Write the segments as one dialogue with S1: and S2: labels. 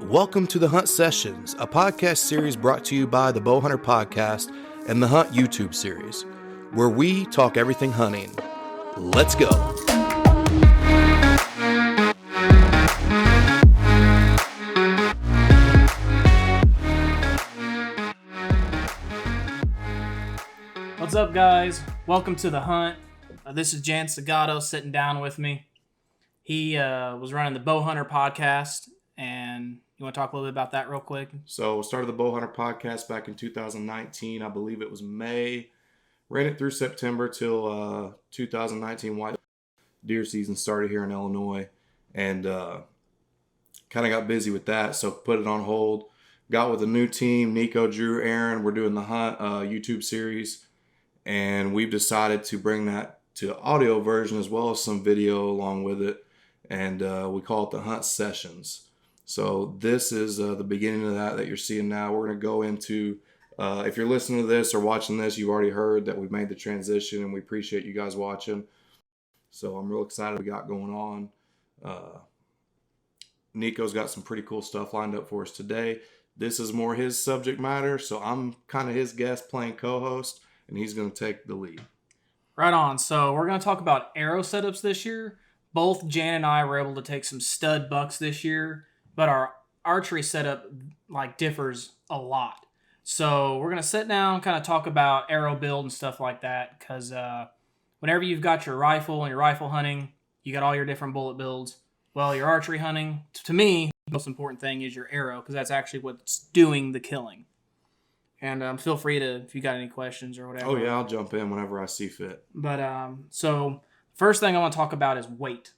S1: Welcome to the Hunt Sessions, a podcast series brought to you by the Bowhunter Podcast and the Hunt YouTube series, where we talk everything hunting. Let's go.
S2: What's up, guys? Welcome to the Hunt. This is Jan Segato sitting down with me. He was running the Bowhunter Podcast, and you want to talk a little bit about that real quick?
S1: So, started the Bowhunter Podcast back in 2019. I believe it was May. Ran it through September till 2019 white deer season started here in Illinois, and kind of got busy with that, so put it on hold. Got with a new team, Nikko, Drew, Aaron. We're doing the Hunt YouTube series, and we've decided to bring that to audio version as well as some video along with it, and we call it the Hunt Sessions. So this is the beginning of that you're seeing now. We're going to go into, if you're listening to this or watching this, you've already heard that we've made the transition, and we appreciate you guys watching. So I'm real excited we got going on. Nico's got some pretty cool stuff lined up for us today. This is more his subject matter, so I'm kind of his guest playing co-host, and he's going to take the lead.
S2: Right on. So we're going to talk about arrow setups this year. Both Jan and I were able to take some stud bucks this year, but our archery setup differs a lot. So we're going to sit down, kind of talk about arrow build and stuff like that, because whenever you've got your rifle and your rifle hunting, you got all your different bullet builds. Well, your archery hunting, to me, the most important thing is your arrow, because that's actually what's doing the killing. And feel free to, if you got any questions or whatever.
S1: Oh yeah, I'll jump in whenever I see fit.
S2: But so first thing I want to talk about is weight.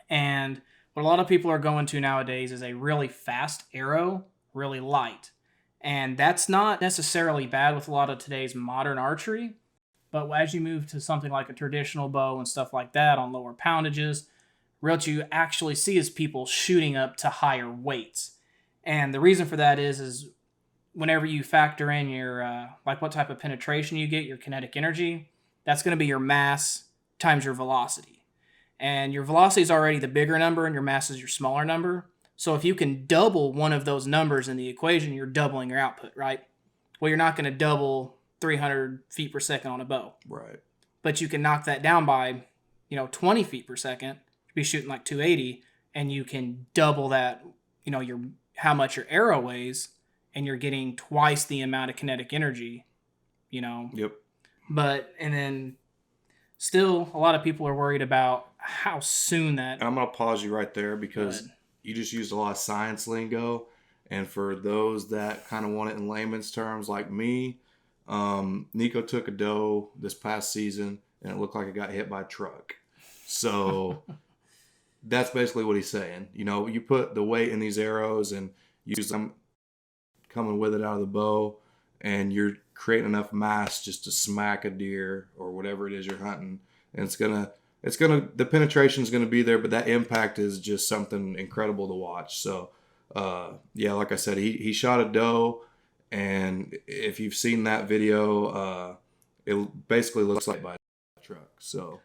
S2: And what a lot of people are going to nowadays is a really fast arrow, really light. And that's not necessarily bad with a lot of today's modern archery. But as you move to something like a traditional bow and stuff like that on lower poundages, what you actually see is people shooting up to higher weights. And the reason for that is whenever you factor in your, what type of penetration you get, your kinetic energy, that's going to be your mass times your velocity. And your velocity is already the bigger number and your mass is your smaller number. So if you can double one of those numbers in the equation, you're doubling your output, right? Well, you're not going to double 300 feet per second on a bow.
S1: Right.
S2: But you can knock that down by, 20 feet per second. Be shooting like 280, and you can double that, your how much your arrow weighs, and you're getting twice the amount of kinetic energy,
S1: Yep.
S2: But, and then still, a lot of people are worried about how soon that...
S1: I'm going to pause you right there because you just used a lot of science lingo. And for those that kind of want it in layman's terms like me, Nikko took a doe this past season, and it looked like it got hit by a truck. So that's basically what he's saying. You put the weight in these arrows and use them coming with it out of the bow, and you're creating enough mass just to smack a deer or whatever it is you're hunting. And the penetration is gonna be there, but that impact is just something incredible to watch. So like I said, he shot a doe, and if you've seen that video, it basically looks like by a truck. So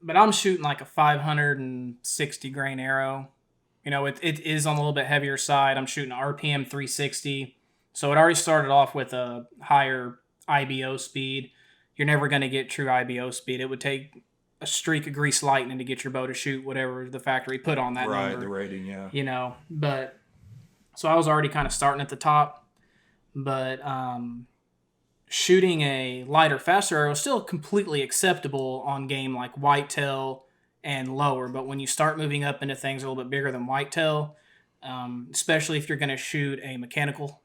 S2: but I'm shooting like a 560 grain arrow. It is on a little bit heavier side. I'm shooting RPM 360. So it already started off with a higher IBO speed. You're never going to get true IBO speed. It would take a streak of grease lightning to get your bow to shoot whatever the factory put on that number.
S1: Right, the rating, yeah.
S2: But so I was already kind of starting at the top. But shooting a lighter, faster arrow is still completely acceptable on game like whitetail and lower. But when you start moving up into things a little bit bigger than whitetail, especially if you're going to shoot a mechanical,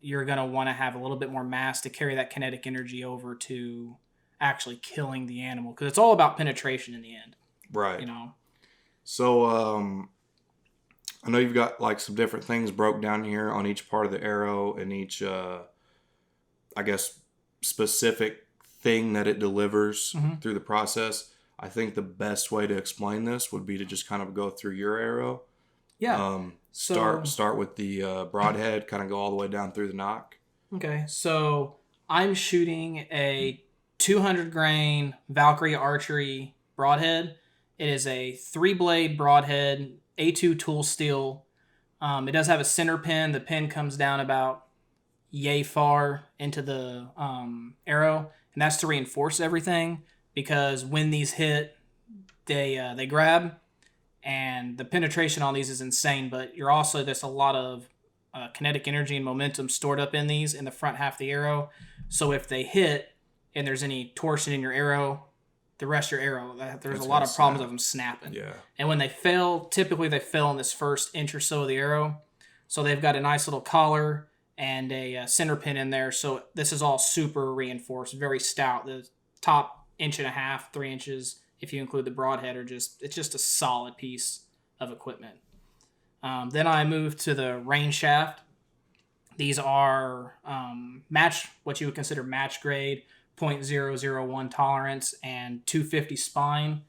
S2: you're going to want to have a little bit more mass to carry that kinetic energy over to actually killing the animal. Because it's all about penetration in the end.
S1: Right. So I know you've got some different things broke down here on each part of the arrow and each specific thing that it delivers through the process. I think the best way to explain this would be to just kind of go through your arrow.
S2: Yeah.
S1: Start with the broadhead, kind of go all the way down through the nock.
S2: Okay. So I'm shooting a 200 grain Valkyrie archery broadhead. It is a 3-blade broadhead, A2 tool steel It does have a center pin. The pin comes down about yay far into the arrow, and that's to reinforce everything, because when these hit, they grab, and the penetration on these is insane. But there's a lot of kinetic energy and momentum stored up in these in the front half of the arrow. So if they hit and there's any torsion in your arrow, the rest of your arrow, there's a lot of problems of them snapping.
S1: Yeah.
S2: And when they fail, typically they fail in this first inch or so of the arrow. So they've got a nice little collar and a center pin in there. So this is all super reinforced, very stout. The top 1.5 inches, 3 inches, if you include the broadhead, it's just a solid piece of equipment. Then I moved to the range shaft. These are what you would consider match grade, 0.001 tolerance, and 250 spine.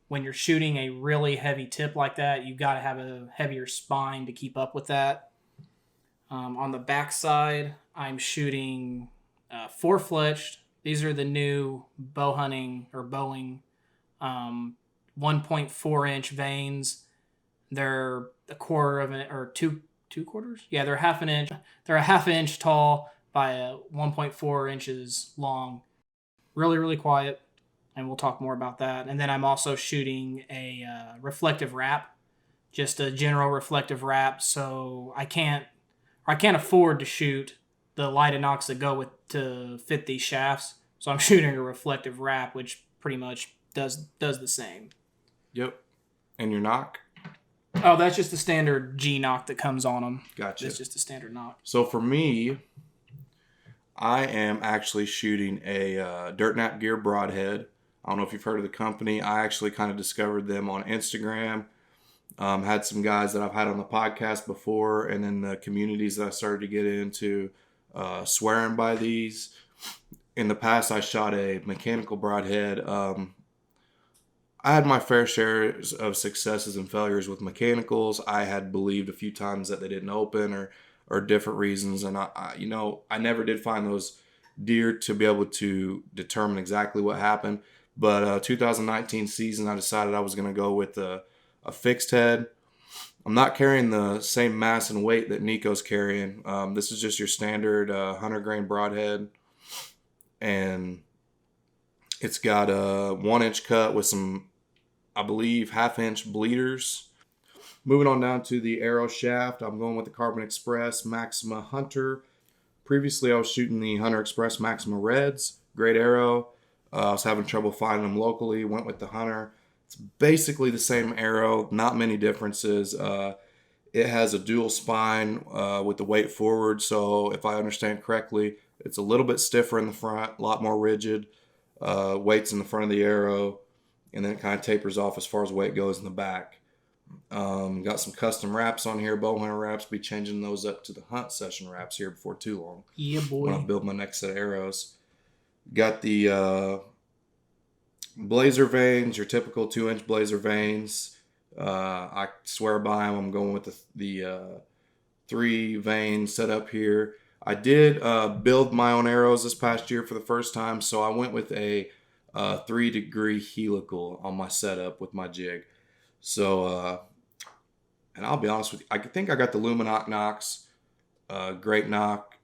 S2: When you're shooting a really heavy tip like that, you've got to have a heavier spine to keep up with that. On the back side, I'm shooting 4-fletched. These are the new Boeing 1.4 inch vanes. They're a quarter of an, or two quarters. Yeah, they're half an inch. They're a half inch tall by 1.4 inches long. Really, really quiet, and we'll talk more about that. And then I'm also shooting a reflective wrap, just a general reflective wrap. So I can't afford to shoot the Light-Inox that go to fit these shafts. So I'm shooting a reflective wrap, which pretty much does the same.
S1: Yep. And your knock?
S2: Oh, that's just the standard G knock that comes on them.
S1: Gotcha.
S2: It's just a standard knock.
S1: So for me, I am actually shooting a Dirt Nap Gear broadhead. I don't know if you've heard of the company. I actually kind of discovered them on Instagram. Had some guys that I've had on the podcast before, and then the communities that I started to get into swearing by these. In the past, I shot a mechanical broadhead. I had my fair share of successes and failures with mechanicals. I had believed a few times that they didn't open or different reasons. And I never did find those deer to be able to determine exactly what happened. But 2019 season, I decided I was going to go with a fixed head. I'm not carrying the same mass and weight that Nikko's carrying. This is just your standard 100 grain broadhead. And it's got a 1 inch cut with some, I believe, 1/2 inch bleeders. Moving on down to the arrow shaft, I'm going with the Carbon Express Maxima Hunter. Previously, I was shooting the Hunter Express Maxima Reds. Great arrow. I was having trouble finding them locally. Went with the Hunter. It's basically the same arrow, not many differences. It has a dual spine with the weight forward. So if I understand correctly, it's a little bit stiffer in the front, a lot more rigid. Weight's in the front of the arrow, and then it kind of tapers off as far as weight goes in the back. Got some custom wraps on here, bow hunter wraps. Be changing those up to the hunt session wraps here before too long.
S2: Yeah, boy.
S1: When I build my next set of arrows. Got the blazer vanes, your typical 2 inch blazer vanes. I swear by them. I'm going with the 3 vane setup here. I did build my own arrows this past year for the first time, so I went with a 3-degree helical on my setup with my jig. So, and I'll be honest with you, I think I got the Luminoc knocks. Great knock.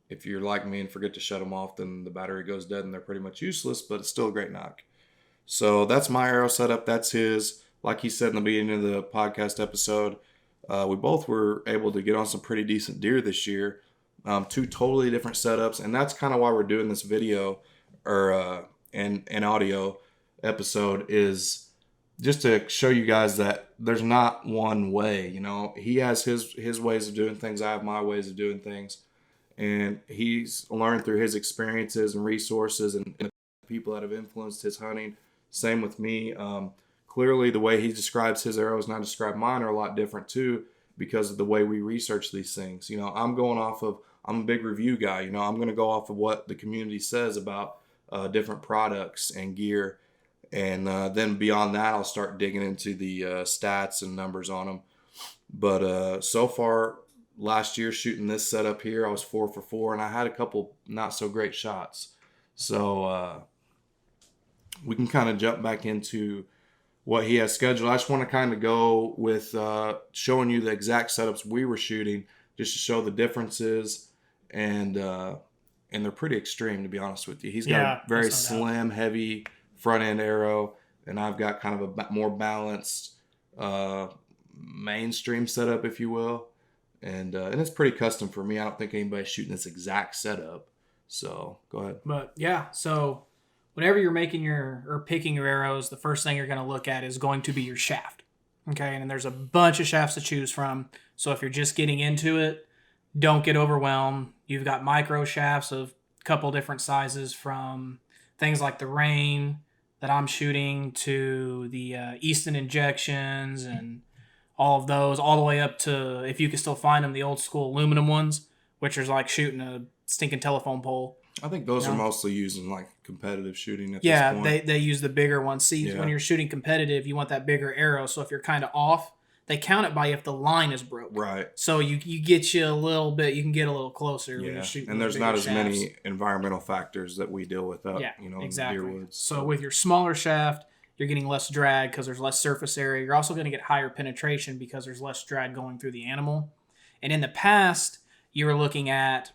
S1: If you're like me and forget to shut them off, then the battery goes dead and they're pretty much useless, but it's still a great knock. So that's my arrow setup. That's his. Like he said in the beginning of the podcast episode, we both were able to get on some pretty decent deer this year. 2 totally different setups, and that's kind of why we're doing this video or an audio episode, is just to show you guys that there's not one way. You know, he has his ways of doing things. I have my ways of doing things, and he's learned through his experiences and resources and people that have influenced his hunting. Same with me. Clearly, the way he describes his arrows and I describe mine are a lot different too, because of the way we research these things. You know, I'm a big review guy. You know, I'm going to go off of what the community says about different products and gear. And then beyond that, I'll start digging into the stats and numbers on them. But so far, last year shooting this setup here, I was 4 for 4, and I had a couple not so great shots. So we can kind of jump back into what he has scheduled. I just want to kind of go with showing you the exact setups we were shooting, just to show the differences, and they're pretty extreme, to be honest with you. He's got a very slim, heavy front end arrow, and I've got kind of a more balanced mainstream setup, if you will, and it's pretty custom for me. I don't think anybody's shooting this exact setup. So go ahead.
S2: But yeah, so whenever you're making or picking your arrows, the first thing you're going to look at is going to be your shaft. Okay, and there's a bunch of shafts to choose from. So if you're just getting into it, don't get overwhelmed. You've got micro shafts of a couple different sizes, from things like the Rain that I'm shooting to the Easton injections and all of those, all the way up to, if you can still find them, the old school aluminum ones, which is like shooting a stinking telephone pole.
S1: I think those are mostly used in like competitive shooting at
S2: this
S1: point.
S2: Yeah, they use the bigger ones. See, when you're shooting competitive, you want that bigger arrow. So if you're kind of off, they count it by if the line is broke.
S1: Right.
S2: So you get you a little bit, you can get a little closer when you're shooting.
S1: And there's not as many environmental factors that we deal with up,
S2: exactly.
S1: in deer woods.
S2: So with your smaller shaft, you're getting less drag because there's less surface area. You're also going to get higher penetration because there's less drag going through the animal. And in the past, you were looking at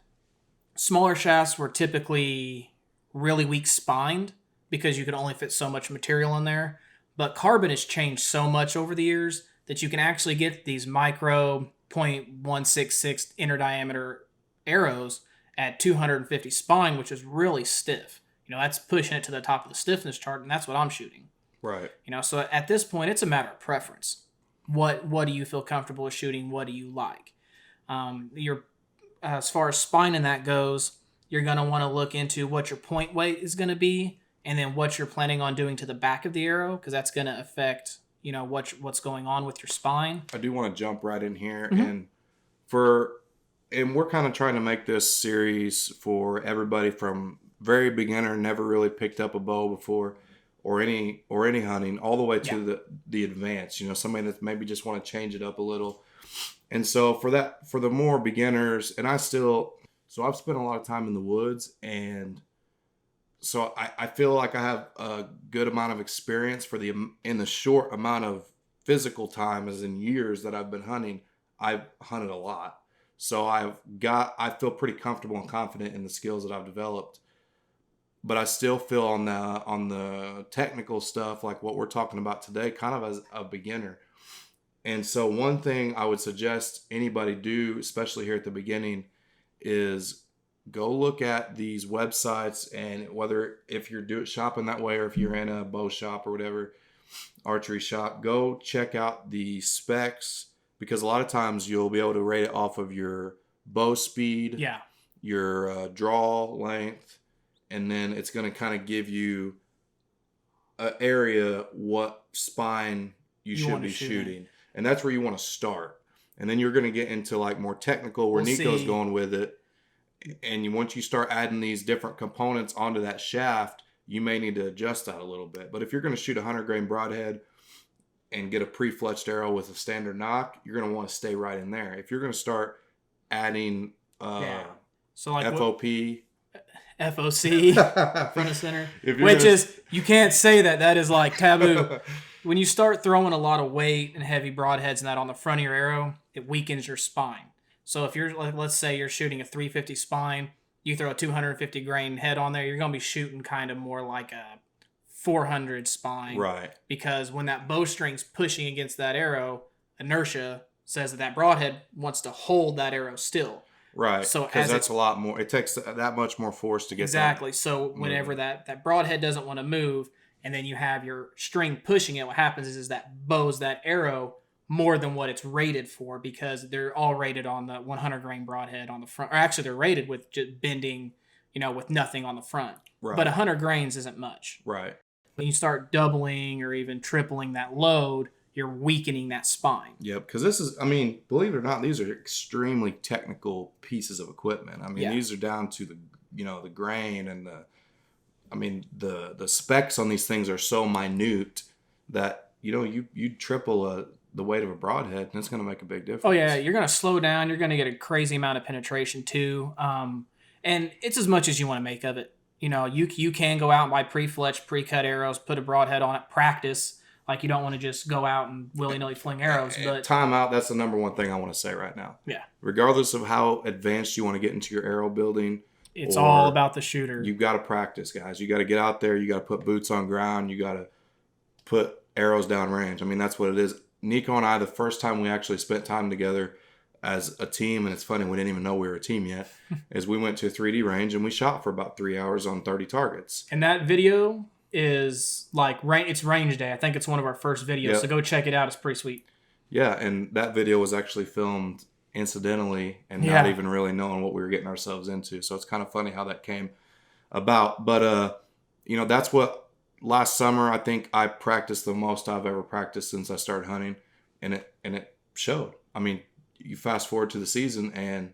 S2: smaller shafts were typically really weak spined because you could only fit so much material in there. But carbon has changed so much over the years that you can actually get these micro 0.166 inner diameter arrows at 250 spine, which is really stiff. That's pushing it to the top of the stiffness chart, and that's what I'm shooting.
S1: Right.
S2: So at this point, it's a matter of preference. What do you feel comfortable with shooting? What do you like? As far as spine and that goes, you're going to want to look into what your point weight is going to be, and then what you're planning on doing to the back of the arrow, because that's going to affect what's going on with your spine.
S1: I do want to jump right in here, and we're kind of trying to make this series for everybody from very beginner, never really picked up a bow before, or any hunting, all the way to the advanced. Somebody that maybe just want to change it up a little. And so for the more beginners, and I've spent a lot of time in the woods, and so I feel like I have a good amount of experience in the short amount of physical time, as in years that I've been hunting. I've hunted a lot. So I feel pretty comfortable and confident in the skills that I've developed. But I still feel on the technical stuff, like what we're talking about today, kind of as a beginner. And so one thing I would suggest anybody do, especially here at the beginning, is go look at these websites, and whether if you're shopping that way or if you're in a bow shop or whatever, archery shop, go check out the specs, because a lot of times you'll be able to rate it off of your bow speed, your draw length, and then it's going to kind of give you an area what spine you should be shooting. And that's where you want to start. And then you're going to get into like more technical, where Nikko's going with it. And once you start adding these different components onto that shaft, you may need to adjust that a little bit. But if you're going to shoot a 100 grain broadhead and get a pre-fletched arrow with a standard nock, you're going to want to stay right in there. If you're going to start adding
S2: so like
S1: FOP,
S2: FOC, front and center, you can't say that is like taboo. When you start throwing a lot of weight and heavy broadheads and that on the front of your arrow, it weakens your spine. So if you're, let's say you're shooting a 350 spine, you throw a 250 grain head on there, you're going to be shooting kind of more like a 400 spine.
S1: Right.
S2: Because when that bowstring's pushing against that arrow, inertia says that broadhead wants to hold that arrow still.
S1: Right. So because that's a lot more, it takes that much more force to get
S2: exactly. So whenever that broadhead doesn't want to move, and then you have your string pushing it, what happens is that bows that arrow more than what it's rated for, because they're all rated on the 100 grain broadhead on the front. Or actually, they're rated with just bending, with nothing on the front.
S1: Right.
S2: But 100 grains isn't much.
S1: Right.
S2: When you start doubling or even tripling that load, you're weakening that spine.
S1: Yep, because this is, believe it or not, these are extremely technical pieces of equipment. These are down to the grain and the specs on these things are so minute that you triple the weight of a broadhead, and it's going to make a big difference.
S2: Oh yeah, you're going to slow down. You're going to get a crazy amount of penetration too, and it's as much as you want to make of it. You can go out and buy pre-fletched, pre-cut arrows, put a broadhead on it, practice Like, you don't want to just go out and willy-nilly fling arrows. But
S1: time out, that's the number one thing I want to say right now.
S2: Yeah.
S1: Regardless of how advanced you want to get into your arrow building,
S2: it's all about the shooter.
S1: You've got to practice, guys. You got to get out there. You got to put boots on ground. You got to put arrows down range. I mean, that's what it is. Nikko and I, the first time we actually spent time together as a team, and it's funny, we didn't even know we were a team yet, is we went to a 3D range and we shot for about 3 hours on 30 targets.
S2: And that video is like, it's range day. I think it's one of our first videos. Yep. So go check it out. It's pretty sweet.
S1: Yeah, and that video was actually filmed incidentally and not even really knowing what we were getting ourselves into. So it's kind of funny how that came about. But, that's what last summer I think I practiced the most I've ever practiced since I started hunting. And it showed. I mean, you fast forward to the season and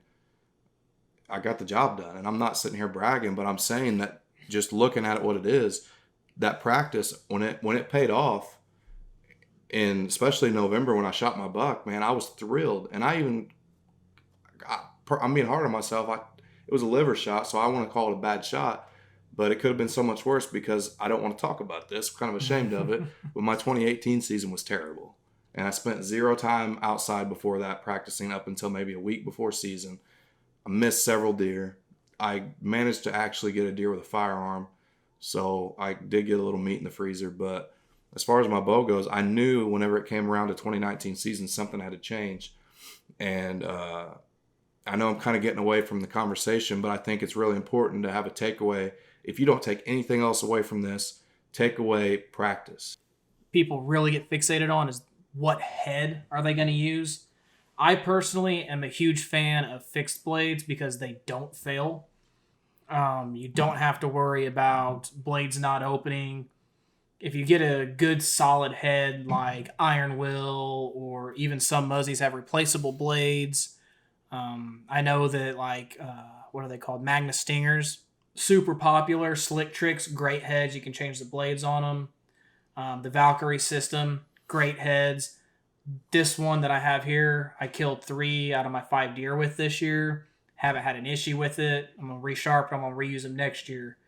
S1: I got the job done. And I'm not sitting here bragging, but I'm saying that just looking at it what it is, that practice, when it paid off, and especially in November when I shot my buck, man, I was thrilled. And I'm being hard on myself. It was a liver shot, so I want to call it a bad shot. But it could have been so much worse because I don't want to talk about this. I'm kind of ashamed of it. But my 2018 season was terrible. And I spent 0 time outside before that practicing up until maybe a week before season. I missed several deer. I managed to actually get a deer with a firearm. So I did get a little meat in the freezer. But as far as my bow goes, I knew whenever it came around to 2019 season, something had to change. And I know I'm kind of getting away from the conversation, but I think it's really important to have a takeaway. If you don't take anything else away from this, take away practice.
S2: People really get fixated on is what head are they going to use. I personally am a huge fan of fixed blades because they don't fail. You don't have to worry about blades not opening. If you get a good solid head like Iron Will, or even some Muzzies have replaceable blades. I know that what are they called? Magna Stingers. Super popular. Slick Tricks, great heads. You can change the blades on them. The Valkyrie system, great heads. This one that I have here, I killed 3 out of my 5 deer with this year. Haven't had an issue with it. I'm going to resharpen. I'm going to reuse them next year.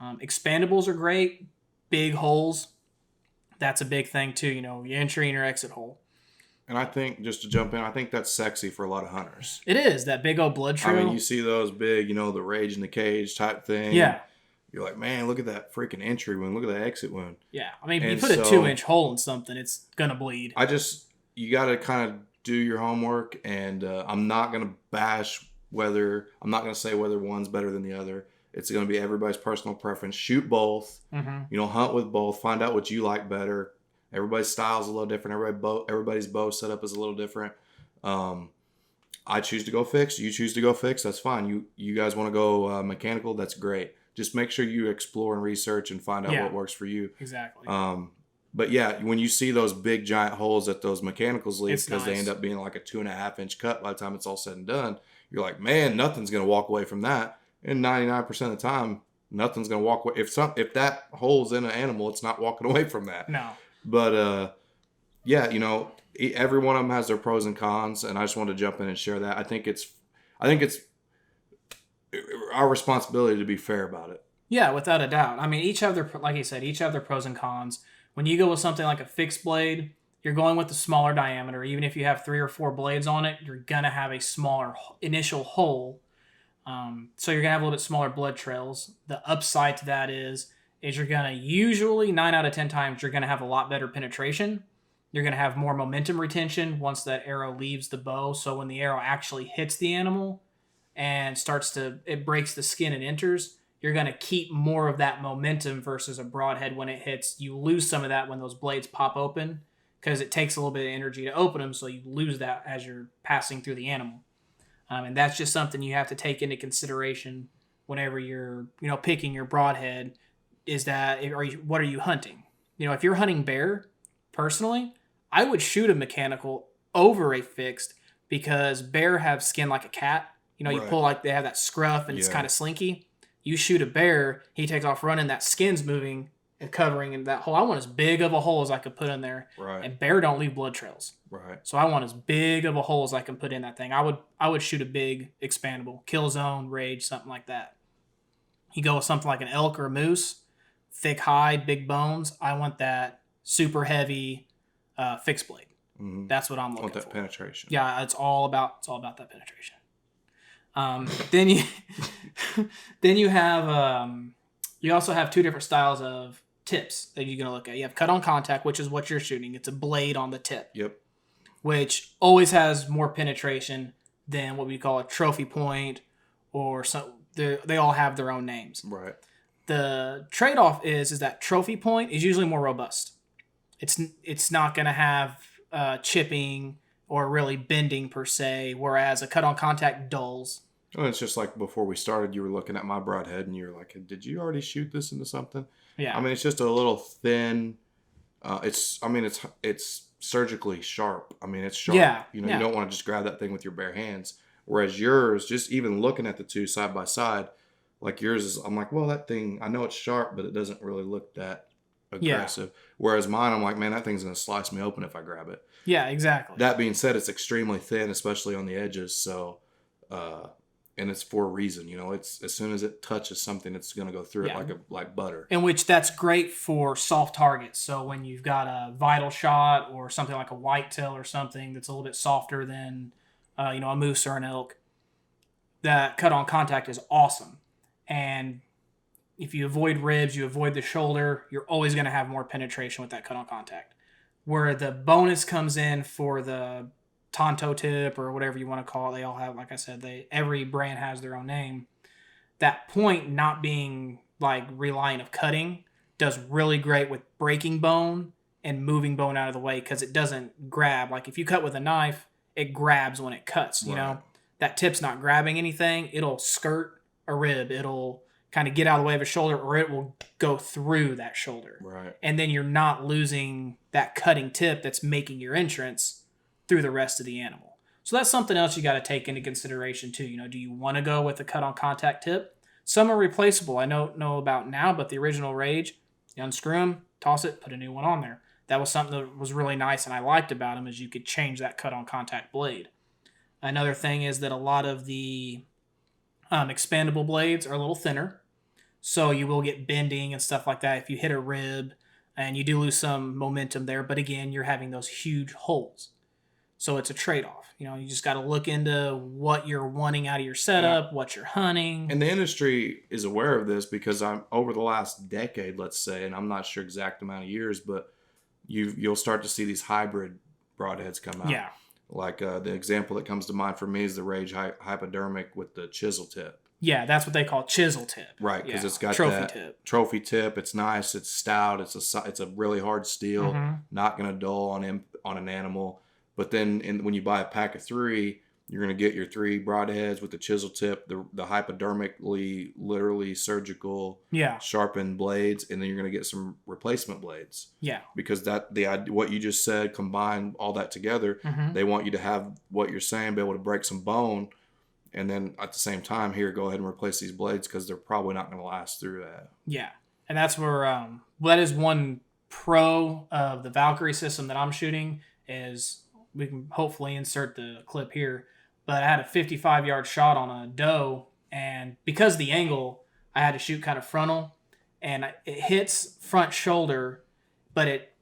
S2: Expandables are great. Big holes. That's a big thing too. Your entry and your exit hole.
S1: And I think, just to jump in, I think that's sexy for a lot of hunters.
S2: It is, that big old blood trail.
S1: I mean, you see those big, the rage in the cage type thing.
S2: Yeah.
S1: You're like, man, look at that freaking entry wound. Look at that exit wound.
S2: Yeah. I mean, if you put a 2-inch hole in something, it's going to bleed.
S1: You got to kind of do your homework, and I'm not going to bash I'm not going to say whether one's better than the other. It's going to be everybody's personal preference. Shoot both. Mm-hmm. Hunt with both. Find out what you like better. Everybody's style is a little different. Everybody's bow setup is a little different. I choose to go fixed. You choose to go fixed. That's fine. You guys want to go mechanical. That's great. Just make sure you explore and research and find out what works for you.
S2: Exactly.
S1: But yeah, when you see those big giant holes that those mechanicals leave because they end up being like a 2.5-inch cut by the time it's all said and done, you're like, man, nothing's going to walk away from that. And 99% of the time, nothing's going to walk away. If that hole's in an animal, it's not walking away from that.
S2: No.
S1: But every one of them has their pros and cons, and I just wanted to jump in and share that. I think it's our responsibility to be fair about it.
S2: Yeah, without a doubt. I mean, each have their pros and cons. When you go with something like a fixed blade, you're going with the smaller diameter. Even if you have 3 or 4 blades on it, you're going to have a smaller initial hole. So you're going to have a little bit smaller blood trails. The upside to that is you're going to usually, 9 out of 10 times, you're going to have a lot better penetration. You're going to have more momentum retention once that arrow leaves the bow. So when the arrow actually hits the animal and it breaks the skin and enters, you're going to keep more of that momentum versus a broadhead when it hits. You lose some of that when those blades pop open because it takes a little bit of energy to open them, so you lose that as you're passing through the animal. And that's just something you have to take into consideration whenever you're, picking your broadhead. What are you hunting? If you're hunting bear, personally, I would shoot a mechanical over a fixed because bear have skin like a cat. You pull they have that scruff and it's kind of slinky. You shoot a bear, he takes off running, that skin's moving and covering in that hole. I want as big of a hole as I could put in there.
S1: Right.
S2: And bear don't leave blood trails.
S1: Right.
S2: So I want as big of a hole as I can put in that thing. I would shoot a big expandable, kill zone, rage, something like that. You go with something like an elk or a moose, thick hide, big bones. I want that super heavy fixed blade.
S1: Mm-hmm.
S2: That's what I'm looking
S1: Want that
S2: for.
S1: penetration.
S2: Yeah, it's all about that penetration. Then you then you have you also have two different styles of tips that you're gonna look at. You have cut on contact, which is what you're shooting. It's a blade on the tip.
S1: Yep.
S2: Which always has more penetration than what we call a trophy point, or some. They all have their own names.
S1: Right.
S2: The trade-off is that trophy point is usually more robust. It's not going to have chipping or really bending per se, whereas a cut-on contact dulls.
S1: Well, it's just like before we started, you were looking at my broadhead and you were like, did you already shoot this into something?
S2: Yeah.
S1: I mean, it's just a little thin. It's surgically sharp. I mean, it's sharp.
S2: Yeah.
S1: You don't want to just grab that thing with your bare hands. Whereas yours, just even looking at the two side by side, like yours is, I'm like, well, that thing, I know it's sharp, but it doesn't really look that aggressive. Yeah. Whereas mine, I'm like, man, that thing's going to slice me open if I grab it.
S2: Yeah, exactly.
S1: That being said, it's extremely thin, especially on the edges. So, and it's for a reason, it's as soon as it touches something, it's going to go through it like butter.
S2: In which that's great for soft targets. So when you've got a vital shot or something like a whitetail or something that's a little bit softer than, a moose or an elk, that cut on contact is awesome. And if you avoid ribs, you avoid the shoulder, you're always going to have more penetration with that cut on contact. Where the bonus comes in for the Tonto tip or whatever you want to call it, they all have, like I said, every brand has their own name. That point not being like reliant of cutting does really great with breaking bone and moving bone out of the way because it doesn't grab. Like if you cut with a knife, it grabs when it cuts, That tip's not grabbing anything. It'll skirt a rib. It'll kind of get out of the way of a shoulder, or it will go through that shoulder.
S1: Right.
S2: And then you're not losing that cutting tip that's making your entrance through the rest of the animal. So that's something else you got to take into consideration too. Do you want to go with a cut on contact tip? Some are replaceable. I don't know about now, but the original Rage, you unscrew them, toss it, put a new one on there. That was something that was really nice and I liked about them is you could change that cut on contact blade. Another thing is that a lot of the expandable blades are a little thinner. So you will get bending and stuff like that if you hit a rib and you do lose some momentum there. But again, you're having those huge holes. So it's a trade-off. You just got to look into what you're wanting out of your setup, what you're hunting.
S1: And the industry is aware of this because I'm over the last decade, let's say, and I'm not sure exact amount of years, but you'll start to see these hybrid broadheads come out.
S2: Yeah.
S1: Like the example that comes to mind for me is the Rage hypodermic with the chisel tip.
S2: Yeah, that's what they call chisel tip.
S1: Right, because it's got trophy tip. It's nice. It's stout. It's a really hard steel. Mm-hmm. Not going to dull on an animal. But then when you buy a pack of 3, you're going to get your 3 broadheads with the chisel tip, the hypodermically, literally surgical, sharpened blades, and then you're going to get some replacement blades. Yeah. Because what you just said, combine all that together, they want you to have what you're saying, be able to break some bone, and then at the same time, here, go ahead and replace these blades because they're probably not going to last through that. Yeah.
S2: And that's where, that is one pro of the Valkyrie system that I'm shooting is, we can hopefully insert the clip here, but I had a 55-yard shot on a doe, and because of the angle, I had to shoot kind of frontal, and it hits front shoulder, but it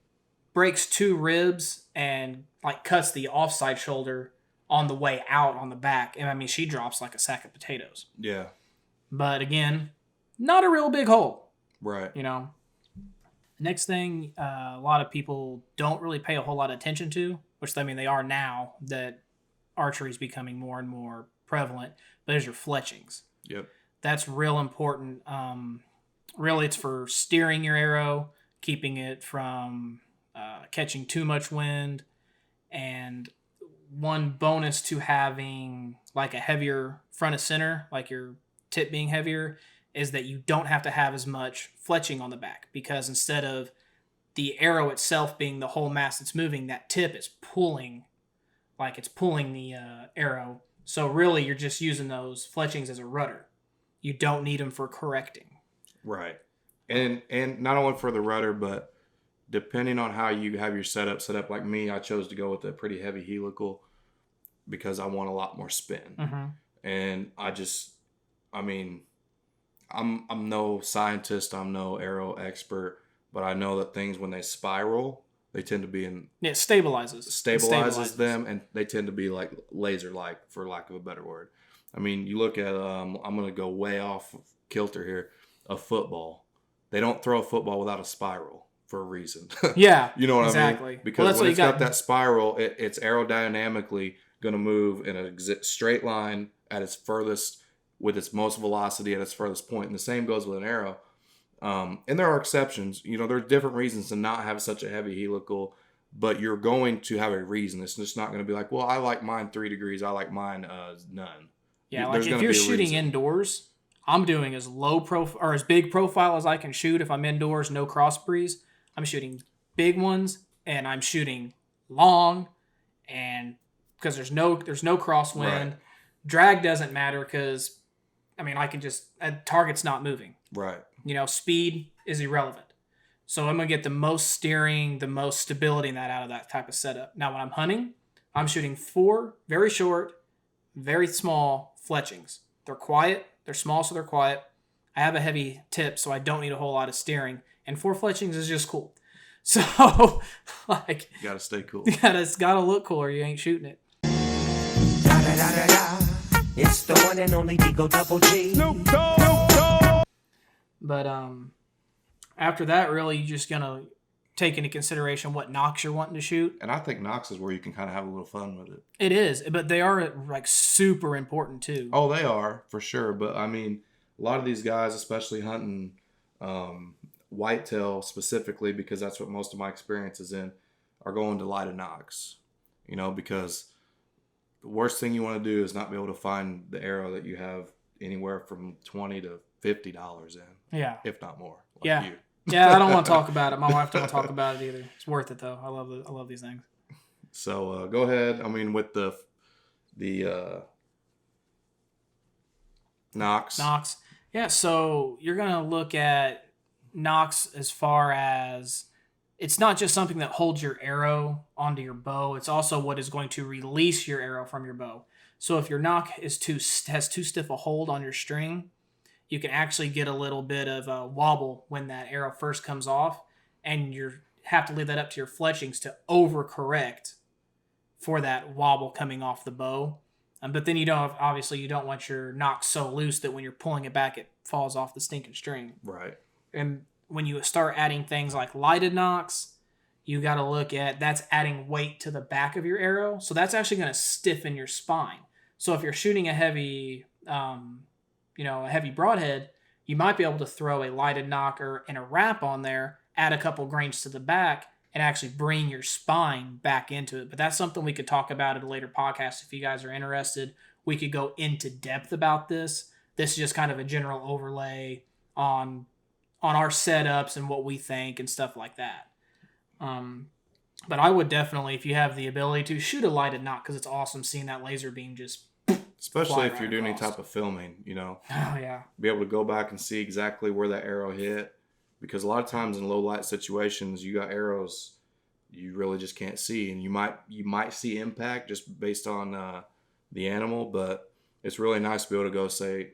S2: breaks 2 ribs and like cuts the offside shoulder on the way out on the back. And I mean, she drops like a sack of potatoes. Yeah. But again, not a real big hole. Right. Next thing, a lot of people don't really pay a whole lot of attention to, which I mean they are now that archery is becoming more and more prevalent, but there's your fletchings. Yep. That's real important. Really, it's for steering your arrow, keeping it from catching too much wind, and one bonus to having like a heavier front of center, like your tip being heavier, is that you don't have to have as much fletching on the back, because instead of the arrow itself being the whole mass that's moving, that tip is pulling, like it's pulling the arrow. So really you're just using those fletchings as a rudder. You don't need them for correcting.
S1: Right. And not only for the rudder, but depending on how you have your set up like me, I chose to go with a pretty heavy helical because I want a lot more spin. Mm-hmm. And I'm no scientist, I'm no arrow expert, but I know that things when they spiral, they tend to be in
S2: Yeah, it stabilizes
S1: them, and they tend to be like laser-like, for lack of a better word. I mean, you look at I'm going to go way off kilter here. A football, they don't throw a football without a spiral for a reason.
S2: Yeah,
S1: you know what
S2: exactly.
S1: I mean? Because when it's got that spiral, it's aerodynamically going to move in a straight line at its furthest, with its most velocity at its furthest point. And the same goes with an arrow. And there are exceptions. You know, there's different reasons to not have such a heavy helical, but you're going to have a reason. It's just not going to be like, well, I like mine 3 degrees. I like mine none.
S2: Yeah, like if you're shooting indoors, I'm doing as low profile or as big profile as I can shoot. If I'm indoors, no cross breeze, I'm shooting big ones, and I'm shooting long, and because there's no crosswind,
S1: Right.
S2: drag doesn't matter because, I mean, I can just a target's not moving.
S1: Right.
S2: You know, speed is irrelevant. So I'm gonna get the most steering, the most stability in that out of that type of setup. Now, when I'm hunting, I'm shooting 4 very short, very small fletchings. They're quiet. They're small, so they're quiet. I have a heavy tip, so I don't need a whole lot of steering. And 4 fletchings is just cool. So, like,
S1: you gotta stay cool.
S2: It's gotta look cool, or you ain't shooting it.
S3: Da, da, da, da, da. It's the one and only Digo Double G. Snoop
S2: Dogg. But after that, really, you're just gonna take into consideration what nocks you're wanting to shoot.
S1: And I think nocks is where you can kind of have a little fun with it.
S2: It is, but they are like super important too.
S1: Oh, they are for sure. But I mean, a lot of these guys, especially hunting whitetail specifically, because that's what most of my experience is in, are going to lighted nocks. You know, because the worst thing you want to do is not be able to find the arrow that you have anywhere from $20 to $50 in.
S2: Yeah,
S1: if not more. Like
S2: yeah.
S1: You.
S2: Yeah, I don't want to talk about it. My wife don't talk about it either. It's worth it though. I love these things.
S1: So go ahead. I mean, with the nocks.
S2: Nocks. Yeah. So you're gonna look at nocks as far as it's not just something that holds your arrow onto your bow. It's also what is going to release your arrow from your bow. So if your nock has too stiff a hold on your string, you can actually get a little bit of a wobble when that arrow first comes off, and you have to leave that up to your fletchings to overcorrect for that wobble coming off the bow. But then you don't want your nock so loose that when you're pulling it back, it falls off the stinking string.
S1: Right.
S2: And when you start adding things like lighted nocks, you got to look at that's adding weight to the back of your arrow. So that's actually going to stiffen your spine. So if you're shooting a heavy broadhead, you might be able to throw a lighted knocker and a wrap on there, add a couple grains to the back, and actually bring your spine back into it. But that's something we could talk about at a later podcast if you guys are interested. We could go into depth about this. This is just kind of a general overlay on our setups and what we think and stuff like that. But I would definitely, if you have the ability to, shoot a lighted knock, because it's awesome seeing that laser beam just
S1: especially if you're doing any type of filming, you know.
S2: Oh, yeah.
S1: Be able to go back and see exactly where that arrow hit. Because a lot of times in low light situations, you got arrows you really just can't see. And you might see impact just based on the animal. But it's really nice to be able to go say,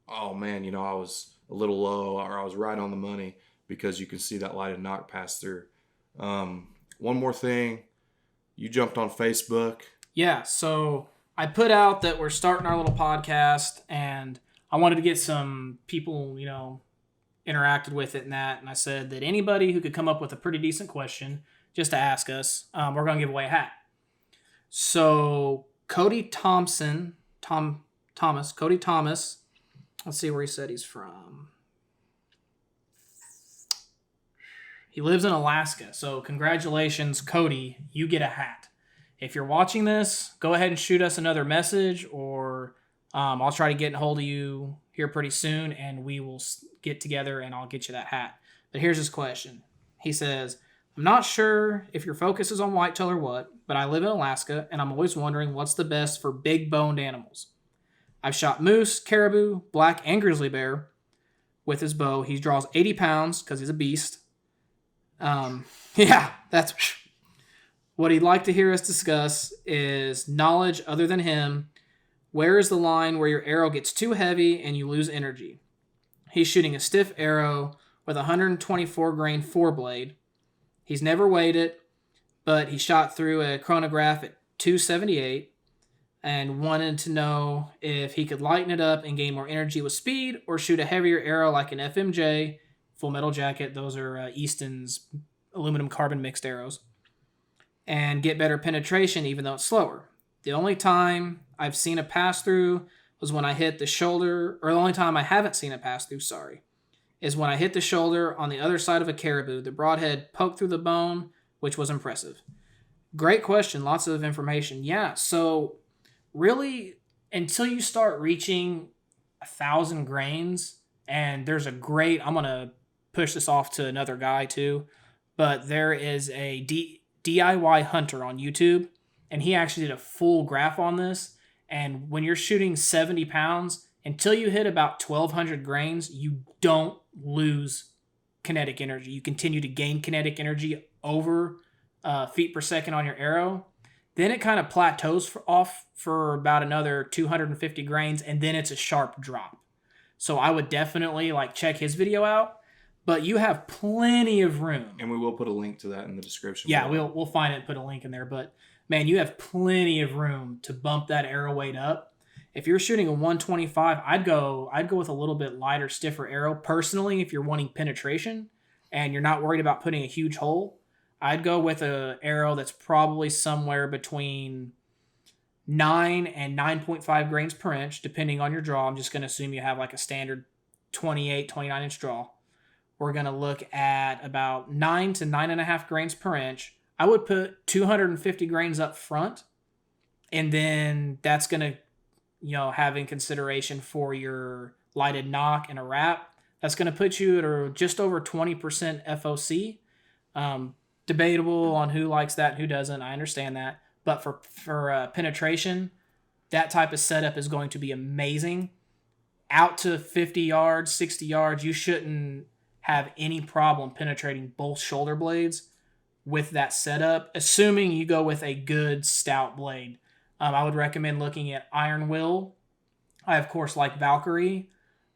S1: oh, man, you know, I was a little low or I was right on the money, because you can see that lighted knock pass through. One more thing. You jumped on Facebook.
S2: Yeah, so I put out that we're starting our little podcast, and I wanted to get some people, you know, interacted with it and that. And I said that anybody who could come up with a pretty decent question just to ask us, we're going to give away a hat. So Cody Thomas, let's see where he said he's from. He lives in Alaska. So congratulations, Cody, you get a hat. If you're watching this, go ahead and shoot us another message, or I'll try to get a hold of you here pretty soon, and we will get together and I'll get you that hat. But here's his question. He says, I'm not sure if your focus is on whitetail or what, but I live in Alaska, and I'm always wondering what's the best for big-boned animals. I've shot moose, caribou, black, and grizzly bear with his bow. He draws 80 pounds because he's a beast. Yeah, that's... What he'd like to hear us discuss is knowledge other than him. Where is the line where your arrow gets too heavy and you lose energy? He's shooting a stiff arrow with a 124 grain 4-blade. He's never weighed it, but he shot through a chronograph at 278 and wanted to know if he could lighten it up and gain more energy with speed or shoot a heavier arrow like an FMJ, Full Metal Jacket. Those are Easton's aluminum carbon mixed arrows. And get better penetration even though it's slower. The only time I've seen a pass-through was when I hit the shoulder, or the only time I haven't seen a pass-through, is when I hit the shoulder on the other side of a caribou. The broadhead poked through the bone, which was impressive. Great question. Lots of information. Yeah, so really, until you start reaching 1,000 grains, and there's a great, I'm going to push this off to another guy too, but there is a DIY hunter on YouTube, and he actually did a full graph on this. And when you're shooting 70 pounds, until you hit about 1,200 grains, you don't lose kinetic energy. You continue to gain kinetic energy over feet per second on your arrow. Then it kind of plateaus off for about another 250 grains, and then it's a sharp drop. So I would definitely check his video out, but you have plenty of room.
S1: And we will put a link to that in the description.
S2: Yeah, we'll find it and put a link in there. But man, you have plenty of room to bump that arrow weight up. If you're shooting a 125, I'd go with a little bit lighter, stiffer arrow. Personally, if you're wanting penetration and you're not worried about putting a huge hole, I'd go with an arrow that's probably somewhere between 9 and 9.5 grains per inch, depending on your draw. I'm just going to assume you have a standard 28, 29 inch draw. We're going to look at about 9 to 9.5 grains per inch. I would put 250 grains up front, and then that's going to, having consideration for your lighted knock and a wrap, that's going to put you at just over 20% FOC. Debatable on who likes that and who doesn't. I understand that. But for penetration, that type of setup is going to be amazing. Out to 50 yards, 60 yards, you shouldn't have any problem penetrating both shoulder blades with that setup, assuming you go with a good stout blade. I would recommend looking at Iron Will. I, of course, like Valkyrie.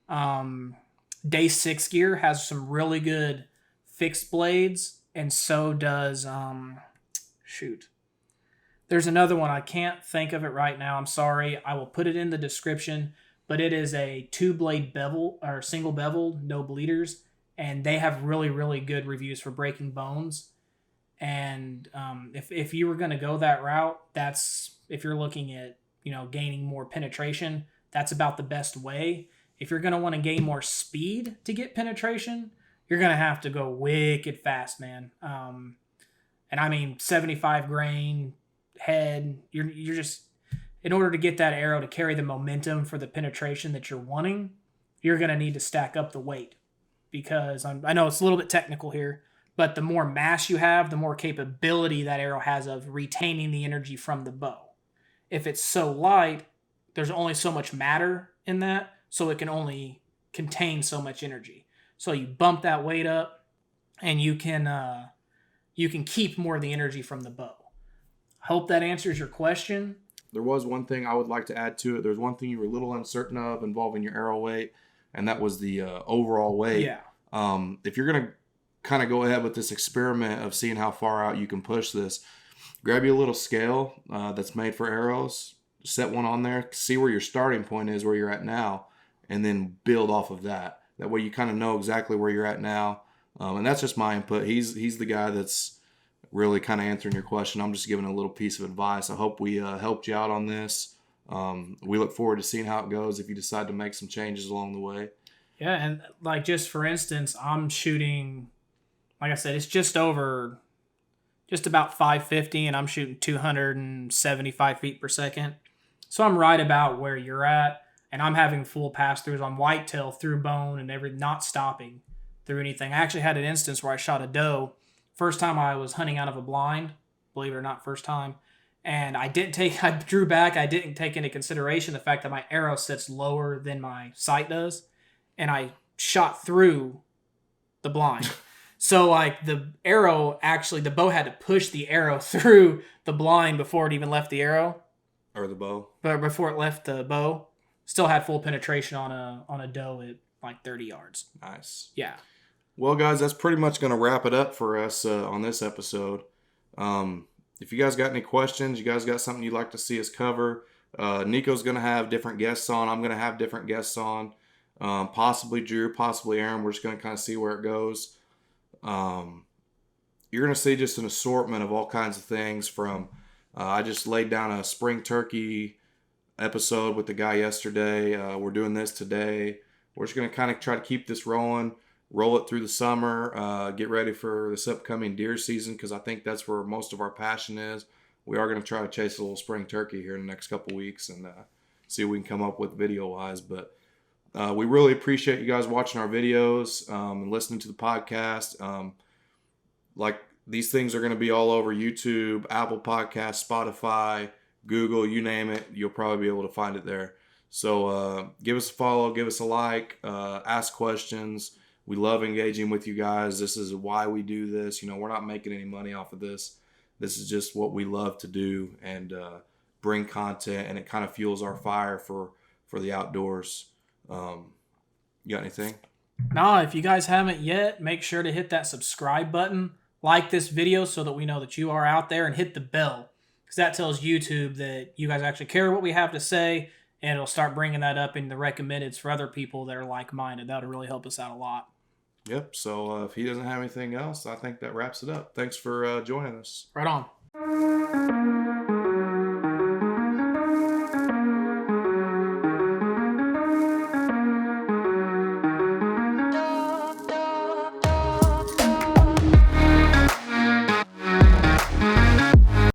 S2: Day 6 gear has some really good fixed blades, and so does... There's another one. I can't think of it right now. I'm sorry. I will put it in the description, but it is a 2-blade bevel, or single bevel, no bleeders, and they have really, really good reviews for breaking bones. And if you were going to go that route, if you're looking at gaining more penetration, that's about the best way. If you're going to want to gain more speed to get penetration, you're going to have to go wicked fast, man. And I mean 75 grain head. You're just, in order to get that arrow to carry the momentum for the penetration that you're wanting, you're going to need to stack up the weight, because I know it's a little bit technical here, but the more mass you have, the more capability that arrow has of retaining the energy from the bow. If it's so light, there's only so much matter in that, so it can only contain so much energy. So you bump that weight up, and you can keep more of the energy from the bow. Hope that answers your question.
S1: There was one thing I would like to add to it. There's one thing you were a little uncertain of involving your arrow weight, and that was the overall weight.
S2: Yeah.
S1: If you're going to kind of go ahead with this experiment of seeing how far out you can push this, grab you a little scale that's made for arrows, set one on there, see where your starting point is, where you're at now, and then build off of that. That way you kind of know exactly where you're at now. And that's just my input. He's the guy that's really kind of answering your question. I'm just giving a little piece of advice. I hope we helped you out on this. We look forward to seeing how it goes if you decide to make some changes along the way.
S2: Yeah, and just for instance, I'm shooting, like I said, it's just about 550, and I'm shooting 275 feet per second. So I'm right about where you're at, and I'm having full pass-throughs on whitetail through bone and not stopping through anything. I actually had an instance where I shot a doe. First time I was hunting out of a blind, believe it or not, first time. And I drew back. I didn't take into consideration the fact that my arrow sits lower than my sight does. And I shot through the blind. So the arrow, actually, the bow had to push the arrow through the blind before it even left the arrow.
S1: Or the bow.
S2: But before it left the bow, still had full penetration on a doe at 30 yards.
S1: Nice.
S2: Yeah.
S1: Well, guys, that's pretty much going to wrap it up for us on this episode. If you guys got any questions, you guys got something you'd like to see us cover, Nico's going to have different guests on. I'm going to have different guests on. Possibly Drew, possibly Aaron. We're just going to kind of see where it goes. You're going to see just an assortment of all kinds of things from, I just laid down a spring turkey episode with the guy yesterday. We're doing this today. We're just going to kind of try to keep this rolling, roll it through the summer, get ready for this upcoming deer season, because I think that's where most of our passion is. We are going to try to chase a little spring turkey here in the next couple weeks and see what we can come up with video-wise. But we really appreciate you guys watching our videos and listening to the podcast. Like, these things are going to be all over YouTube, Apple Podcasts, Spotify, Google, you name it. You'll probably be able to find it there. So give us a follow, give us a like, ask questions. We love engaging with you guys. This is why we do this. You know, we're not making any money off of this. This is just what we love to do and bring content, and it kind of fuels our fire for the outdoors. You got anything?
S2: No, if you guys haven't yet, make sure to hit that subscribe button, like this video so that we know that you are out there, and hit the bell, because that tells YouTube that you guys actually care what we have to say, and it'll start bringing that up in the recommendeds for other people that are like-minded. That'll really help us out a lot.
S1: Yep. So if he doesn't have anything else, I think that wraps it up. Thanks for joining us.
S2: Right on.